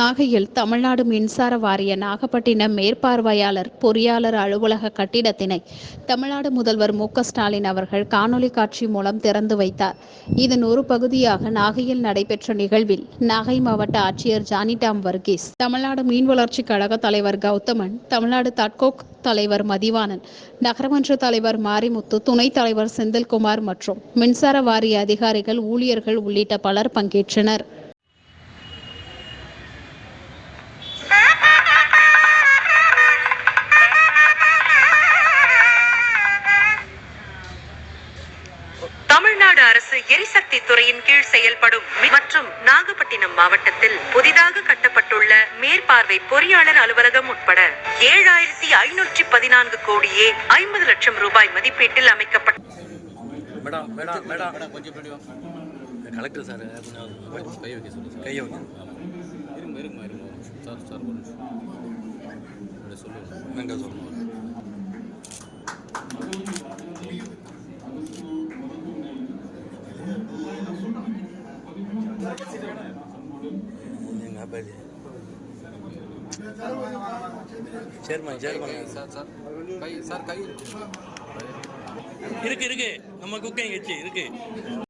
நாகையில் தமிழ்நாடு மின்சார வாரிய நாகப்பட்டினம் மேற்பார்வையாளர் பொறியாளர் அலுவலக கட்டிடத்தினை தமிழ்நாடு முதல்வர் மு.க.ஸ்டாலின் அவர்கள் காணொலி காட்சி மூலம் திறந்து வைத்தார். இதன் ஒரு பகுதியாக நாகையில் நடைபெற்ற நிகழ்வில் நாகை மாவட்ட ஆட்சியர் ஜானிடாம் வர்கீஸ், தமிழ்நாடு மீன் வளர்ச்சி கழக தலைவர் கௌதமன், தமிழ்நாடு தாட்கோக் தலைவர் மதிவாணன், நகரமன்ற தலைவர் மாரிமுத்து, துணைத் தலைவர் செந்தில்குமார் மற்றும் மின்சார வாரிய அதிகாரிகள், ஊழியர்கள் உள்ளிட்ட பலர் பங்கேற்றனர். தமிழ்நாடு அரசு எரிசக்தி துறையின் கீழ் செயல்படும் மற்றும் நாகப்பட்டினம் மாவட்டத்தில் புதிதாக கட்டப்பட்டுள்ள மேற்பார்வை பொறியாளர் அலுவலகம் உட்பட 7,514 கோடியே 50 லட்சம் ரூபாய் மதிப்பீட்டில் அமைக்கப்பட்ட கலெக்டர் சார் கையை வைக்க சொல்லுங்க. கையை வைக்க சார் சொல்லுங்க. நாங்கள் சொல்லுவோம். சேர்மன் சார் கை இருக்கு நம்ம குக்கிங் வச்சு இருக்கு.